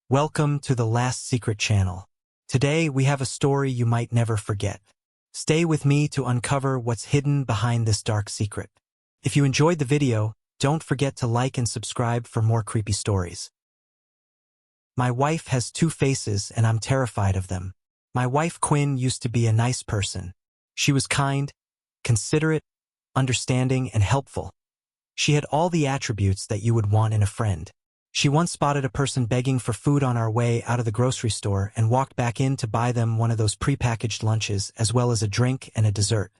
Welcome to the Last Secret channel. Today we have a story you might never forget. Stay with me to uncover what's hidden behind this dark secret. If you enjoyed the video, don't forget to like and subscribe for more creepy stories. My wife has two faces and I'm terrified of them. My wife Quinn used to be a nice person. She was kind, considerate, understanding, and helpful. She had all the attributes that you would want in a friend. She once spotted a person begging for food on our way out of the grocery store and walked back in to buy them one of those prepackaged lunches as well as a drink and a dessert.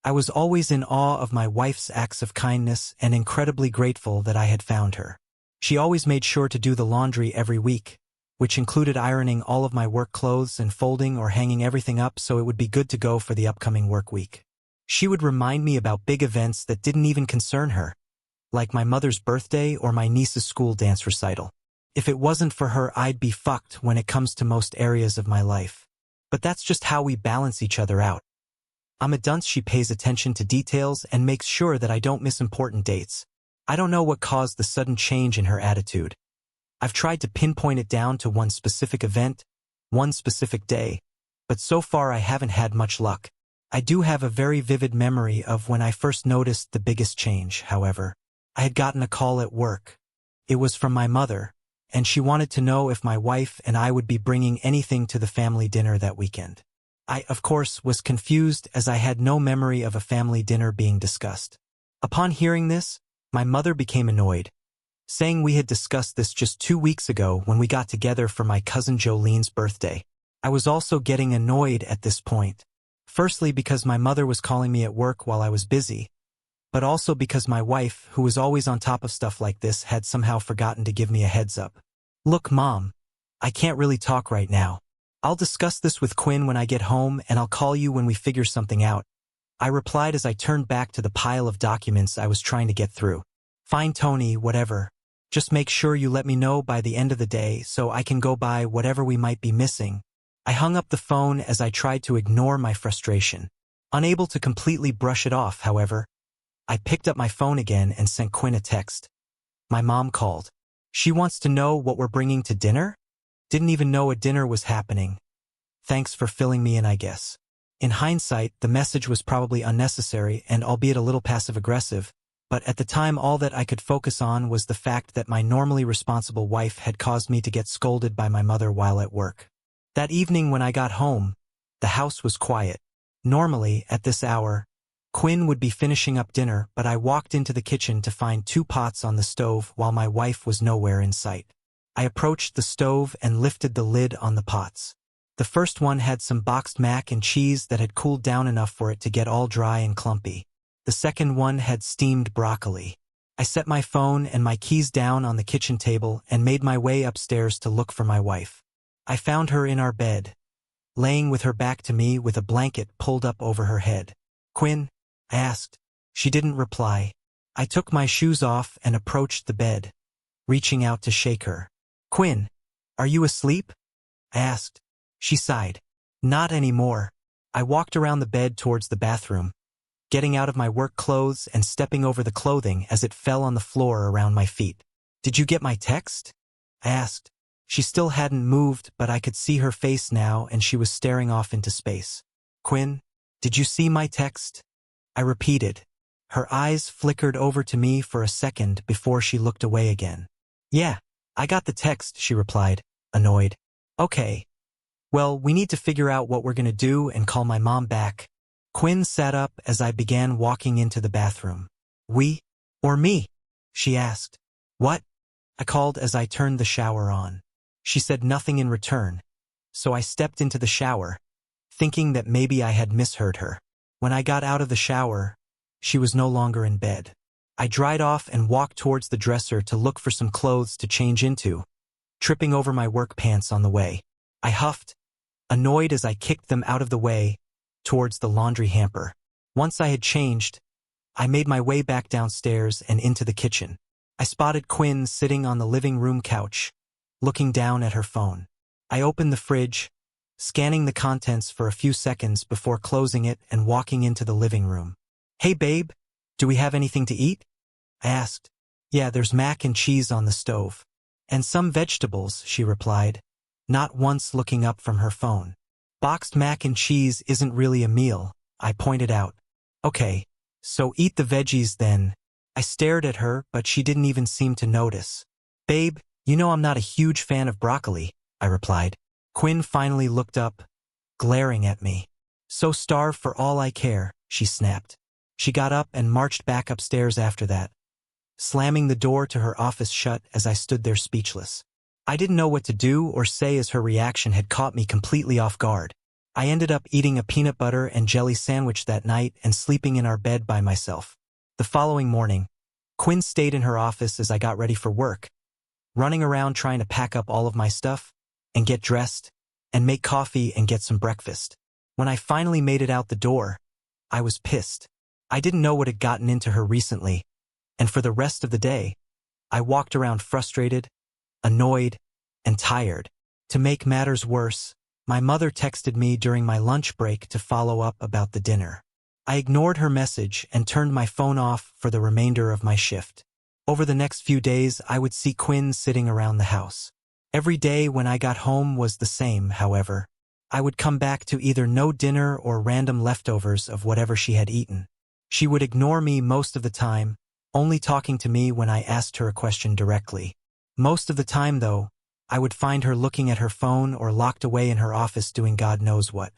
I was always in awe of my wife's acts of kindness and incredibly grateful that I had found her. She always made sure to do the laundry every week, which included ironing all of my work clothes and folding or hanging everything up so it would be good to go for the upcoming work week. She would remind me about big events that didn't even concern her, like my mother's birthday or my niece's school dance recital. If it wasn't for her, I'd be fucked when it comes to most areas of my life. But that's just how we balance each other out. I'm a dunce. She pays attention to details and makes sure that I don't miss important dates. I don't know what caused the sudden change in her attitude. I've tried to pinpoint it down to one specific event, one specific day, but so far I haven't had much luck. I do have a very vivid memory of when I first noticed the biggest change, however. I had gotten a call at work. It was from my mother, and she wanted to know if my wife and I would be bringing anything to the family dinner that weekend. I, of course, was confused as I had no memory of a family dinner being discussed. Upon hearing this, my mother became annoyed, saying we had discussed this just 2 weeks ago when we got together for my cousin Jolene's birthday. I was also getting annoyed at this point. Firstly, because my mother was calling me at work while I was busy, but also because my wife, who was always on top of stuff like this, had somehow forgotten to give me a heads up. Look, Mom, I can't really talk right now. I'll discuss this with Quinn when I get home and I'll call you when we figure something out, I replied as I turned back to the pile of documents I was trying to get through. Fine, Tony, whatever. Just make sure you let me know by the end of the day so I can go buy whatever we might be missing. I hung up the phone as I tried to ignore my frustration. Unable to completely brush it off, however, I picked up my phone again and sent Quinn a text. My mom called. She wants to know what we're bringing to dinner? Didn't even know a dinner was happening. Thanks for filling me in, I guess. In hindsight, the message was probably unnecessary and albeit a little passive-aggressive, but at the time all that I could focus on was the fact that my normally responsible wife had caused me to get scolded by my mother while at work. That evening when I got home, the house was quiet. Normally, at this hour, Quinn would be finishing up dinner, but I walked into the kitchen to find 2 pots on the stove while my wife was nowhere in sight. I approached the stove and lifted the lid on the pots. The first one had some boxed mac and cheese that had cooled down enough for it to get all dry and clumpy. The second one had steamed broccoli. I set my phone and my keys down on the kitchen table and made my way upstairs to look for my wife. I found her in our bed, laying with her back to me with a blanket pulled up over her head. Quinn? I asked. She didn't reply. I took my shoes off and approached the bed, reaching out to shake her. Quinn, are you asleep? I asked. She sighed. Not anymore. I walked around the bed towards the bathroom, getting out of my work clothes and stepping over the clothing as it fell on the floor around my feet. Did you get my text? I asked. She still hadn't moved, but I could see her face now and she was staring off into space. Quinn, did you see my text? I repeated. Her eyes flickered over to me for a second before she looked away again. Yeah, I got the text, she replied, annoyed. Okay. Well, we need to figure out what we're gonna do and call my mom back. Quinn sat up as I began walking into the bathroom. We? Or me? She asked. What? I called as I turned the shower on. She said nothing in return, so I stepped into the shower, thinking that maybe I had misheard her. When I got out of the shower, she was no longer in bed. I dried off and walked towards the dresser to look for some clothes to change into, tripping over my work pants on the way. I huffed, annoyed as I kicked them out of the way, towards the laundry hamper. Once I had changed, I made my way back downstairs and into the kitchen. I spotted Quinn sitting on the living room couch, looking down at her phone. I opened the fridge, scanning the contents for a few seconds before closing it and walking into the living room. Hey babe, do we have anything to eat? I asked. Yeah, there's mac and cheese on the stove. And some vegetables, she replied, not once looking up from her phone. Boxed mac and cheese isn't really a meal, I pointed out. Okay, so eat the veggies then. I stared at her, but she didn't even seem to notice. Babe, you know I'm not a huge fan of broccoli, I replied. Quinn finally looked up, glaring at me. So starve for all I care, she snapped. She got up and marched back upstairs after that, slamming the door to her office shut as I stood there speechless. I didn't know what to do or say as her reaction had caught me completely off guard. I ended up eating a peanut butter and jelly sandwich that night and sleeping in our bed by myself. The following morning, Quinn stayed in her office as I got ready for work, running around trying to pack up all of my stuff and get dressed and make coffee and get some breakfast. When I finally made it out the door, I was pissed. I didn't know what had gotten into her recently, and for the rest of the day, I walked around frustrated, annoyed, and tired. To make matters worse, my mother texted me during my lunch break to follow up about the dinner. I ignored her message and turned my phone off for the remainder of my shift. Over the next few days, I would see Quinn sitting around the house. Every day when I got home was the same, however. I would come back to either no dinner or random leftovers of whatever she had eaten. She would ignore me most of the time, only talking to me when I asked her a question directly. Most of the time, though, I would find her looking at her phone or locked away in her office doing God knows what.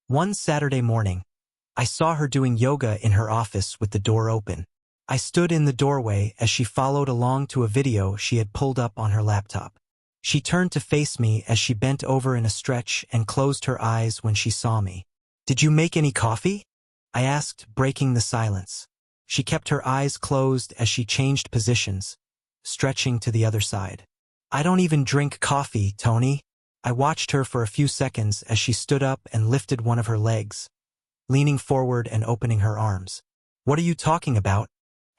One Saturday morning, I saw her doing yoga in her office with the door open. I stood in the doorway as she followed along to a video she had pulled up on her laptop. She turned to face me as she bent over in a stretch and closed her eyes when she saw me. "Did you make any coffee?" I asked, breaking the silence. She kept her eyes closed as she changed positions, stretching to the other side. "I don't even drink coffee, Tony." I watched her for a few seconds as she stood up and lifted one of her legs, leaning forward and opening her arms. "What are you talking about?"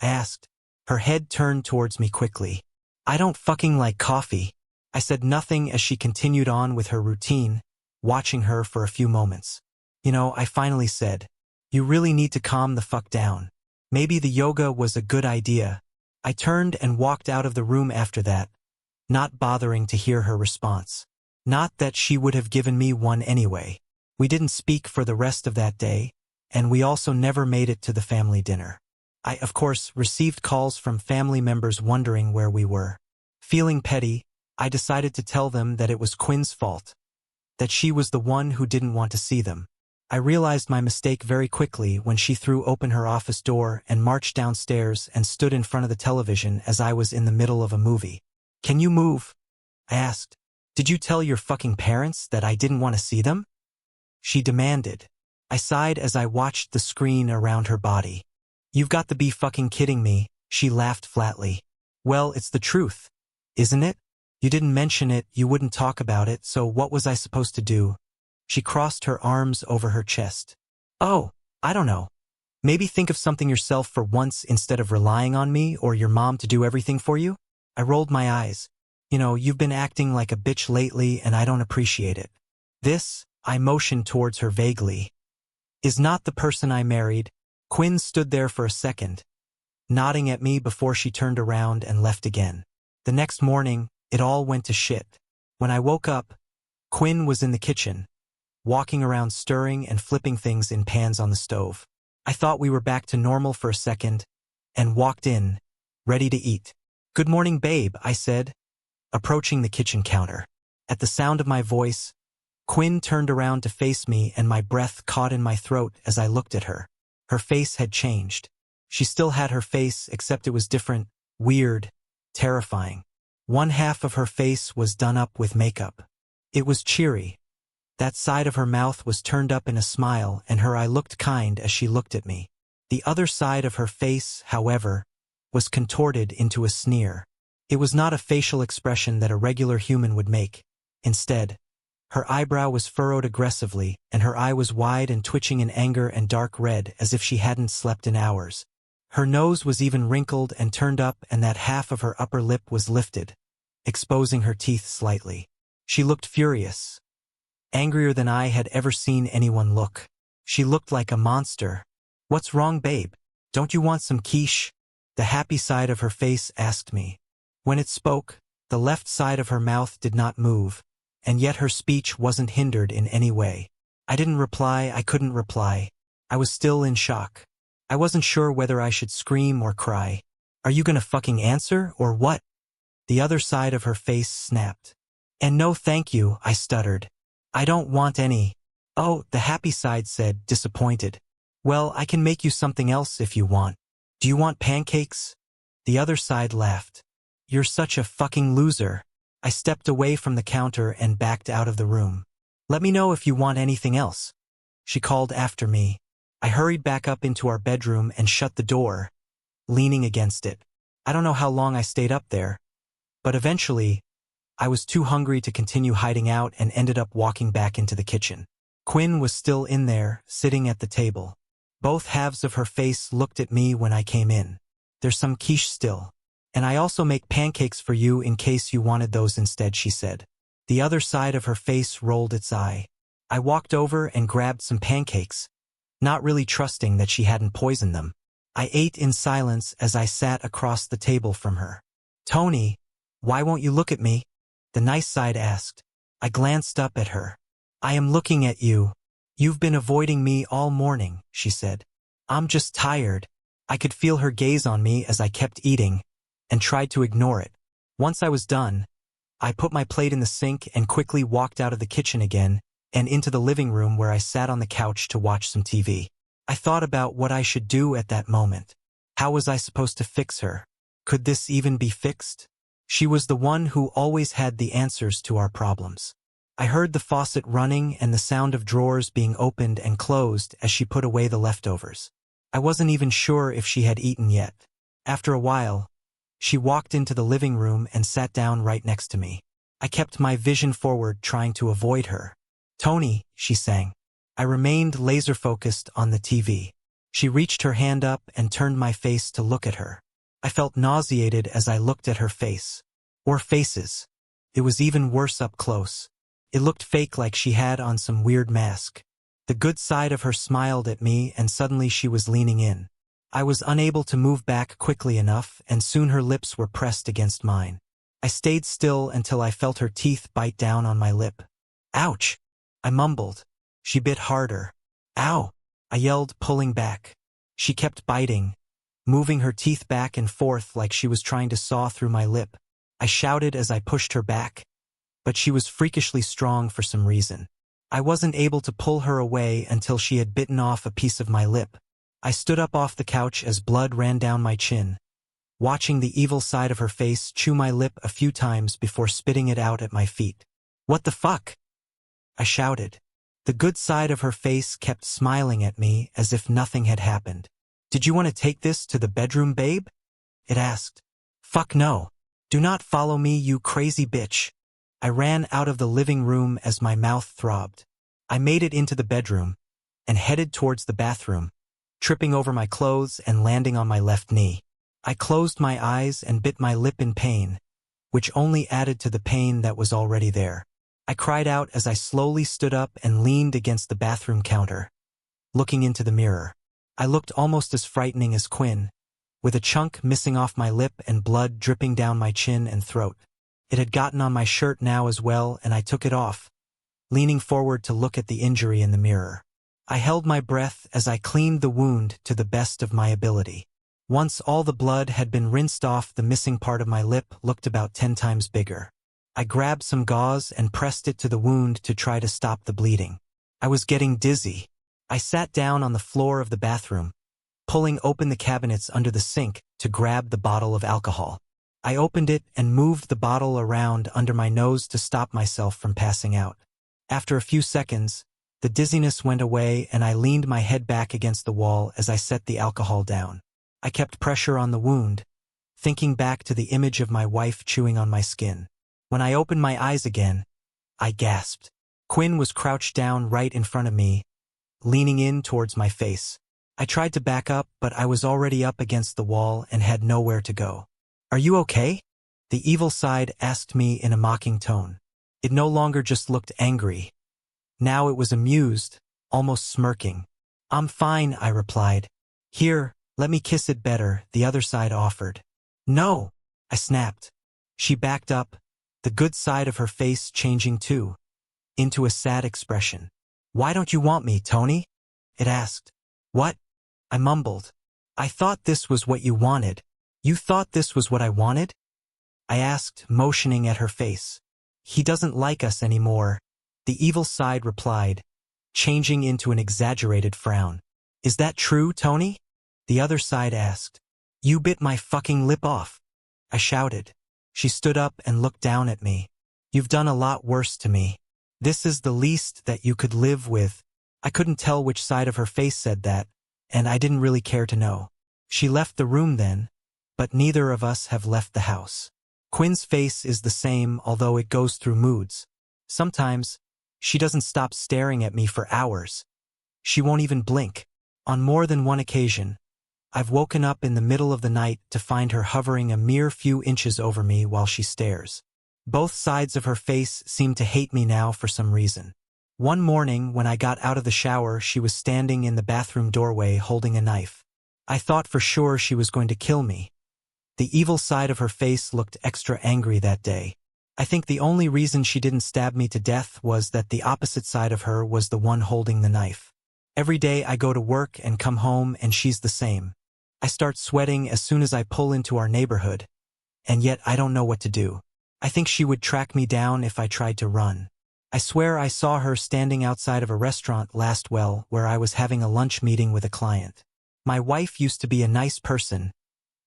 I asked. Her head turned towards me quickly. "I don't fucking like coffee." I said nothing as she continued on with her routine, watching her for a few moments. "You know," I finally said, "you really need to calm the fuck down. Maybe the yoga was a good idea." I turned and walked out of the room after that, not bothering to hear her response. Not that she would have given me one anyway. We didn't speak for the rest of that day, and we also never made it to the family dinner. I, of course, received calls from family members wondering where we were. Feeling petty, I decided to tell them that it was Quinn's fault, that she was the one who didn't want to see them. I realized my mistake very quickly when she threw open her office door and marched downstairs and stood in front of the television as I was in the middle of a movie. "Can you move?" I asked. "Did you tell your fucking parents that I didn't want to see them?" She demanded. I sighed as I watched the screen around her body. "You've got to be fucking kidding me," she laughed flatly. "Well, it's the truth, isn't it? You didn't mention it, you wouldn't talk about it, so what was I supposed to do?" She crossed her arms over her chest. "Oh, I don't know. Maybe think of something yourself for once instead of relying on me or your mom to do everything for you?" I rolled my eyes. "You know, you've been acting like a bitch lately and I don't appreciate it. This," I motioned towards her vaguely, "is not the person I married." Quinn stood there for a second, nodding at me before she turned around and left again. The next morning, it all went to shit. When I woke up, Quinn was in the kitchen, walking around stirring and flipping things in pans on the stove. I thought we were back to normal for a second, and walked in, ready to eat. "Good morning, babe," I said, approaching the kitchen counter. At the sound of my voice, Quinn turned around to face me and my breath caught in my throat as I looked at her. Her face had changed. She still had her face, except it was different, weird, terrifying. One half of her face was done up with makeup. It was cheery. That side of her mouth was turned up in a smile and her eye looked kind as she looked at me. The other side of her face, however, was contorted into a sneer. It was not a facial expression that a regular human would make. Instead, her eyebrow was furrowed aggressively and her eye was wide and twitching in anger and dark red as if she hadn't slept in hours. Her nose was even wrinkled and turned up and that half of her upper lip was lifted, exposing her teeth slightly. She looked furious, angrier than I had ever seen anyone look. She looked like a monster. "What's wrong, babe? Don't you want some quiche?" The happy side of her face asked me. When it spoke, The left side of her mouth did not move, and yet her speech wasn't hindered in any way. I didn't reply, I couldn't reply. I was still in shock. I wasn't sure whether I should scream or cry. Are you gonna fucking answer, or what? The other side of her face snapped. And no thank you, I stuttered. I don't want any. Oh, the happy side said, disappointed. Well, I can make you something else if you want. Do you want pancakes? The other side laughed. You're such a fucking loser. I stepped away from the counter and backed out of the room. Let me know if you want anything else. She called after me. I hurried back up into our bedroom and shut the door, leaning against it. I don't know how long I stayed up there, but eventually, I was too hungry to continue hiding out and ended up walking back into the kitchen. Quinn was still in there, sitting at the table. Both halves of her face looked at me when I came in. There's some quiche still. And I also make pancakes for you in case you wanted those instead, she said. The other side of her face rolled its eye. I walked over and grabbed some pancakes, not really trusting that she hadn't poisoned them. I ate in silence as I sat across the table from her. Tony, why won't you look at me? The nice side asked. I glanced up at her. I am looking at you. You've been avoiding me all morning, she said. I'm just tired. I could feel her gaze on me as I kept eating, and tried to ignore it. Once I was done, I put my plate in the sink and quickly walked out of the kitchen again and into the living room where I sat on the couch to watch some TV. I thought about what I should do at that moment. How was I supposed to fix her? Could this even be fixed? She was the one who always had the answers to our problems. I heard the faucet running and the sound of drawers being opened and closed as she put away the leftovers. I wasn't even sure if she had eaten yet. After a while, she walked into the living room and sat down right next to me. I kept my vision forward, trying to avoid her. Tony, she sang. I remained laser-focused on the TV. She reached her hand up and turned my face to look at her. I felt nauseated as I looked at her face. Or faces. It was even worse up close. It looked fake, like she had on some weird mask. The good side of her smiled at me and suddenly she was leaning in. I was unable to move back quickly enough and soon her lips were pressed against mine. I stayed still until I felt her teeth bite down on my lip. Ouch! I mumbled. She bit harder. Ow! I yelled, pulling back. She kept biting, moving her teeth back and forth like she was trying to saw through my lip. I shouted as I pushed her back, but she was freakishly strong for some reason. I wasn't able to pull her away until she had bitten off a piece of my lip. I stood up off the couch as blood ran down my chin, watching the evil side of her face chew my lip a few times before spitting it out at my feet. What the fuck? I shouted. The good side of her face kept smiling at me as if nothing had happened. Did you want to take this to the bedroom, babe? It asked. Fuck no. Do not follow me, you crazy bitch. I ran out of the living room as my mouth throbbed. I made it into the bedroom and headed towards the bathroom, tripping over my clothes and landing on my left knee. I closed my eyes and bit my lip in pain, which only added to the pain that was already there. I cried out as I slowly stood up and leaned against the bathroom counter, looking into the mirror. I looked almost as frightening as Quinn, with a chunk missing off my lip and blood dripping down my chin and throat. It had gotten on my shirt now as well, and I took it off, leaning forward to look at the injury in the mirror. I held my breath as I cleaned the wound to the best of my ability. Once all the blood had been rinsed off, the missing part of my lip looked about 10 times bigger. I grabbed some gauze and pressed it to the wound to try to stop the bleeding. I was getting dizzy. I sat down on the floor of the bathroom, pulling open the cabinets under the sink to grab the bottle of alcohol. I opened it and moved the bottle around under my nose to stop myself from passing out. After a few seconds, the dizziness went away and I leaned my head back against the wall as I set the alcohol down. I kept pressure on the wound, thinking back to the image of my wife chewing on my skin. When I opened my eyes again, I gasped. Quinn was crouched down right in front of me, leaning in towards my face. I tried to back up, but I was already up against the wall and had nowhere to go. Are you okay? The evil side asked me in a mocking tone. It no longer just looked angry. Now it was amused, almost smirking. I'm fine, I replied. Here, let me kiss it better, the other side offered. No, I snapped. She backed up, the good side of her face changing too, into a sad expression. "Why don't you want me, Tony?" it asked. "What?" I mumbled. "I thought this was what you wanted." "You thought this was what I wanted?" I asked, motioning at her face. "He doesn't like us anymore," the evil side replied, changing into an exaggerated frown. "Is that true, Tony?" the other side asked. "You bit my fucking lip off," I shouted. She stood up and looked down at me. "You've done a lot worse to me. This is the least that you could live with." I couldn't tell which side of her face said that, and I didn't really care to know. She left the room then, but neither of us have left the house. Quinn's face is the same, although it goes through moods. Sometimes, she doesn't stop staring at me for hours. She won't even blink. On more than one occasion, I've woken up in the middle of the night to find her hovering a mere few inches over me while she stares. Both sides of her face seem to hate me now for some reason. One morning, when I got out of the shower, she was standing in the bathroom doorway holding a knife. I thought for sure she was going to kill me. The evil side of her face looked extra angry that day. I think the only reason she didn't stab me to death was that the opposite side of her was the one holding the knife. Every day I go to work and come home and she's the same. I start sweating as soon as I pull into our neighborhood, and yet I don't know what to do. I think she would track me down if I tried to run. I swear I saw her standing outside of a restaurant last where I was having a lunch meeting with a client. My wife used to be a nice person,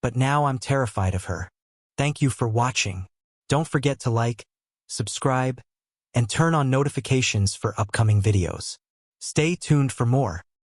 but now I'm terrified of her. Thank you for watching. Don't forget to like, subscribe, and turn on notifications for upcoming videos. Stay tuned for more.